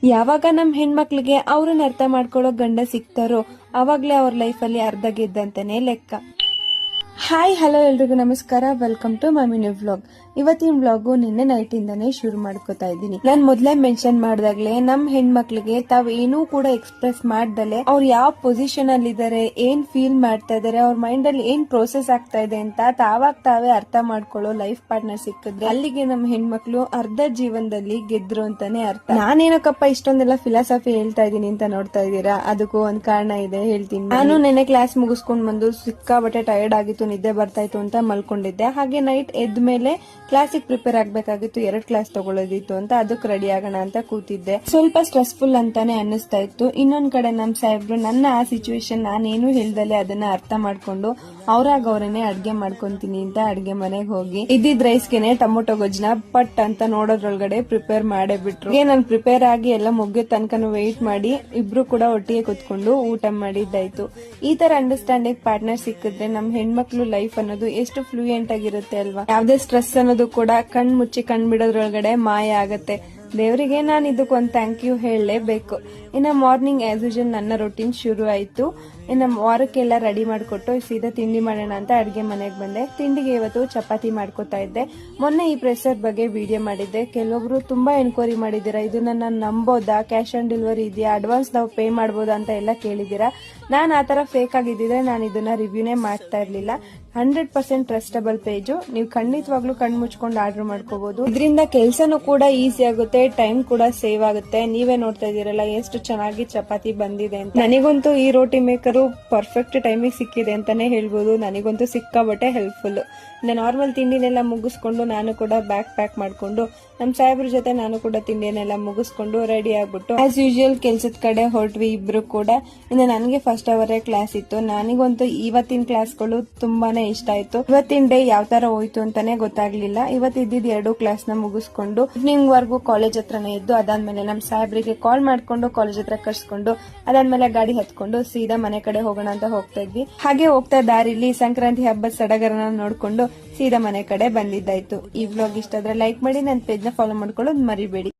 ಯಾವಾಗ ನಮ್ ಹೆಣ್ಮಕ್ಳಿಗೆ ಅವ್ರನ್ನ ಅರ್ಥ ಮಾಡ್ಕೊಳ್ಳೋ ಗಂಡ ಸಿಗ್ತಾರೋ ಅವಾಗ್ಲೇ ಅವ್ರ ಲೈಫಲ್ಲಿ ಅರ್ಧ ಗೆದ್ದಂತಾನೆ ಲೆಕ್ಕ. ಹಾಯ್ ಹಲೋ ಎಲ್ರಿಗೂ ನಮಸ್ಕಾರ, welcome to mummy new vlog. ಇವತ್ತಿನ ವ್ಲಾಗು ನಿನ್ನೆ ನೈಟ್ ಇಂದಾನೆ ಶುರು ಮಾಡ್ಕೋತಾ ಇದ್ದೀನಿ. ನಾನ್ ಮೊದ್ಲೇ ಮೆನ್ಷನ್ ಮಾಡ್ದಾಗ್ಲೇ ನಮ್ ಹೆಣ್ಮಕ್ಳಿಗೆ ತಾವ್ ಏನೂ ಕೂಡ ಎಕ್ಸ್ಪ್ರೆಸ್ ಮಾಡ್ದಲೆ ಅವ್ರು ಯಾವ ಪೊಸಿಷನ್ ಅಲ್ಲಿ ಇದಾರೆ, ಏನ್ ಫೀಲ್ ಮಾಡ್ತಾ ಇದಾರೆ, ಅವ್ರ ಮೈಂಡ್ ಅಲ್ಲಿ ಏನ್ ಪ್ರೋಸೆಸ್ ಆಗ್ತಾ ಇದೆ ಅಂತ ತಾವೇ ಅರ್ಥ ಮಾಡ್ಕೊಳ್ಳೋ ಲೈಫ್ ಪಾರ್ಟ್ನರ್ ಸಿಕ್ಕಿದ್ರೆ ಅಲ್ಲಿಗೆ ನಮ್ ಹೆಣ್ಮಕ್ಳು ಅರ್ಧ ಜೀವನದಲ್ಲಿ ಗೆದ್ರು ಅಂತಾನೆ ಅರ್ಥ. ನಾನೇನಕ್ಕಪ್ಪ ಇಷ್ಟೊಂದೆಲ್ಲ ಫಿಲಾಸಫಿ ಹೇಳ್ತಾ ಇದೀನಿ ಅಂತ ನೋಡ್ತಾ ಇದೀರಾ, ಅದಕ್ಕೂ ಒಂದ್ ಕಾರಣ ಇದೆ, ಹೇಳ್ತೀನಿ. ನಾನು ನೆನೆ ಕ್ಲಾಸ್ ಮುಗಿಸ್ಕೊಂಡ್ ಬಂದು ಸಿಕ್ಕಾಬಟ್ಟೆ ಟಯರ್ಡ್ ಆಗಿತ್ತು, ನಿದ್ದೆ ಬರ್ತಾ ಇತ್ತು ಅಂತ ಮಲ್ಕೊಂಡಿದ್ದೆ. ಹಾಗೆ ನೈಟ್ ಎದ್ದ ಮೇಲೆ ಕ್ಲಾಸಿಗೆ ಪ್ರಿಪೇರ್ ಆಗ್ಬೇಕಾಗಿತ್ತು, 2 ಕ್ಲಾಸ್ ತಗೊಳ್ಳೋದಿತ್ತು ಅಂತ ಅದಕ್ಕೆ ರೆಡಿ ಆಗೋಣ ಅಂತ ಕೂತಿದ್ದೆ. ಸ್ವಲ್ಪ ಸ್ಟ್ರೆಸ್ಫುಲ್ ಅಂತಾನೆ ಅನ್ನಿಸ್ತಾ ಇತ್ತು. ಇನ್ನೊಂದ್ ಕಡೆ ನಮ್ ಸಾಹೇಬ್ರು ನನ್ನ ಆ ಸಿಚುವೇಶನ್ ನಾನೇನು ಹೇಳ್ದಲೆ ಅದನ್ನ ಅರ್ಥ ಮಾಡ್ಕೊಂಡು ಅವ್ರಾಗವ್ರನ್ನೇ ಅಡ್ಗೆ ಮಾಡ್ಕೊಂತೀನಿ ಅಂತ ಅಡ್ಗೆ ಮನೆಗೆ ಹೋಗಿ ಇದ್ದಿದ್ ರೈಸ್ಗೆನೆ ಟೊಮೊಟೊ ಗೊಜ್ಜನ ಪಟ್ ಅಂತ ನೋಡೋದ್ರೊಳಗಡೆ ಪ್ರಿಪೇರ್ ಮಾಡೇ ಬಿಟ್ರು. ನಾನು ಪ್ರಿಪೇರ್ ಆಗಿ ಎಲ್ಲ ಮುಗಿದ ತನಕನು ವೆಯ್ಟ್ ಮಾಡಿ ಇಬ್ರು ಕೂಡ ಒಟ್ಟಿಗೆ ಕುತ್ಕೊಂಡು ಊಟ ಮಾಡಿದ್ದಾಯ್ತು. ಈ ತರ ಅಂಡರ್ಸ್ಟ್ಯಾಂಡಿಂಗ್ ಪಾರ್ಟ್ನರ್ ಸಿಕ್ಕಿದ್ರೆ ನಮ್ ಹೆಣ್ಮಕ್ಳು ಲೈಫ್ ಅನ್ನೋದು ಎಷ್ಟು ಫ್ಲೂಯೆಂಟ್ ಆಗಿರುತ್ತೆ ಅಲ್ವಾ. ಯಾವ್ದೇ ಸ್ಟ್ರೆಸ್ ಅನ್ನೋದು ಕೂಡ ಕಣ್ ಮುಚ್ಚಿ ಕಣ್ ಬಿಡೋದ್ರೊಳಗಡೆ ಮಾಯ ಆಗತ್ತೆ. ದೇವರಿಗೆ ನಾನು ಇದಕ್ಕೊಂದು ಥ್ಯಾಂಕ್ ಯು ಹೇಳಲೇಬೇಕು. ಇನ್ನು ಮಾರ್ನಿಂಗ್ ಆಸ್ ಯೂಶುವಲ್ ನನ್ನ ರೊಟೀನ್ ಶುರು ಆಯ್ತು. ಇನ್ನು ವಾರಕ್ಕೆಲ್ಲ ರೆಡಿ ಮಾಡಿಕೊಟ್ಟು ಸೀದಾ ತಿಂಡಿ ಮಾಡೋಣ ಅಂತ ಅಡ್ಗೆ ಮನೆಗೆ ಬಂದೆ. ತಿಂಡಿಗೆ ಇವತ್ತು ಚಪಾತಿ ಮಾಡ್ಕೋತಾ ಇದ್ದೆ. ಮೊನ್ನೆ ಈ ಪ್ರೆಸರ್ ಬಗ್ಗೆ ವಿಡಿಯೋ ಮಾಡಿದ್ದೆ. ಕೆಲವೊಬ್ರು ತುಂಬಾ ಎನ್ಕ್ವೈರಿ ಮಾಡಿದ್ದೀರಾ, ಇದನ್ನ ನಾನು ನಂಬೋದಾ, ಕ್ಯಾಶ್ ಆನ್ ಡೆಲಿವರಿ ಇದೆಯಾ, ಅಡ್ವಾನ್ಸ್ ನಾವು ಪೇ ಮಾಡ್ಬೋದಾ ಅಂತ ಎಲ್ಲ ಕೇಳಿದ್ದೀರಾ. ನಾನು ಆ ತರ ಫೇಕ್ ಆಗಿದ್ದಿದ್ರೆ ನಾನು ಇದನ್ನ ರಿವ್ಯೂನೇ ಮಾಡ್ತಾ ಇರ್ಲಿಲ್ಲ. 100% ಟ್ರಸ್ಟಬಲ್ ಪೇಜು. ನೀವು ಖಂಡಿತವಾಗ್ಲೂ ಕಣ್ ಮುಚ್ಕೊಂಡು ಆರ್ಡರ್ ಮಾಡ್ಕೋಬಹುದು. ಇದರಿಂದ ಕೆಲ್ಸನೂ ಕೂಡ ಈಸಿ ಆಗುತ್ತೆ, ಟೈಮ್ ಕೂಡ ಸೇವ್ ಆಗುತ್ತೆ. ನೀವೇ ನೋಡ್ತಾ ಇದೀರಲ್ಲ ಎಷ್ಟು ಚೆನ್ನಾಗಿ ಚಪಾತಿ ಬಂದಿದೆ ಅಂತ. ನನಗಂತೂ ಈ ರೋಟಿ ಮೇಕರು ಪರ್ಫೆಕ್ಟ್ ಟೈಮಿಗೆ ಸಿಕ್ಕಿದೆ ಅಂತಾನೆ ಹೇಳ್ಬೋದು. ನನಗಂತೂ ಸಿಕ್ಕಾಬಟ್ಟೆ ಹೆಲ್ಪ್ಫುಲ್. ನಾರ್ಮಲ್ ತಿಂಡಿನೆಲ್ಲ ಮುಗಿಸ್ಕೊಂಡು ನಾನು ಕೂಡ ಬ್ಯಾಗ್ ಪ್ಯಾಕ್ ಮಾಡ್ಕೊಂಡು ನಮ್ ಸಾಹೇಬ್ರ ಜೊತೆ ನಾನು ಕೂಡ ತಿಂಡಿನೆಲ್ಲ ಮುಗಿಸ್ಕೊಂಡು ರೆಡಿ ಆಗ್ಬಿಟ್ಟು ಆಸ್ ಯೂಶುವಲ್ ಕೆಲ್ಸದ ಕಡೆ ಹೊರಟ್ವಿ ಇಬ್ರು ಕೂಡ. ಇನ್ನು ನನಗೆ ಫಸ್ಟ್ ಅವರೇ ಕ್ಲಾಸ್ ಇತ್ತು. ನನಗಂತೂ ಇವತ್ತಿನ ಕ್ಲಾಸ್ಗಳು ತುಂಬಾನೇ ಇಷ್ಟ ಆಯ್ತು. ಇವತ್ತಿನ ಡೇ ಯಾವ ತರ ಹೋಯ್ತು ಅಂತಾನೆ ಗೊತ್ತಾಗ್ಲಿಲ್ಲ. ಇವತ್ತಿದ್ದ 2 ಕ್ಲಾಸ್ ನ ಮುಗಿಸ್ಕೊಂಡು ಈವ್ನಿಂಗ್ ವರ್ಗು ಕಾಲೇಜ್ ಹತ್ರನೇ ಇದ್ದು, ಅದಾದ್ಮೇಲೆ ನಮ್ ಸಾಹೇಬ್ರಿಗೆ ಕಾಲ್ ಮಾಡ್ಕೊಂಡು ಕಾಲೇಜ್ ಹತ್ರ ಕರ್ಸ್ಕೊಂಡು ಅದಾದ್ಮೇಲೆ ಗಾಡಿ ಹತ್ಕೊಂಡು ಸೀದಾ ಮನೆ ಕಡೆ ಹೋಗೋಣ ಅಂತ ಹೋಗ್ತಾ ಇದ್ವಿ. ಹಾಗೆ ಹೋಗ್ತಾ ದಾರಿಲಿ ಸಂಕ್ರಾಂತಿ ಹಬ್ಬದ ಸಡಗರನ ನೋಡ್ಕೊಂಡು ಸೀದಾ ಮನೆ ಕಡೆ ಬಂದಿದ್ದಾಯ್ತು. ಈ ವ್ಲಾಗ್ ಇಷ್ಟ ಆದ್ರೆ ಲೈಕ್ ಮಾಡಿ, ನನ್ನ ಪೇಜ್ ನ ಫಾಲೋ ಮಾಡ್ಕೊಳ್ಳೋದು ಮರಿಬೇಡಿ.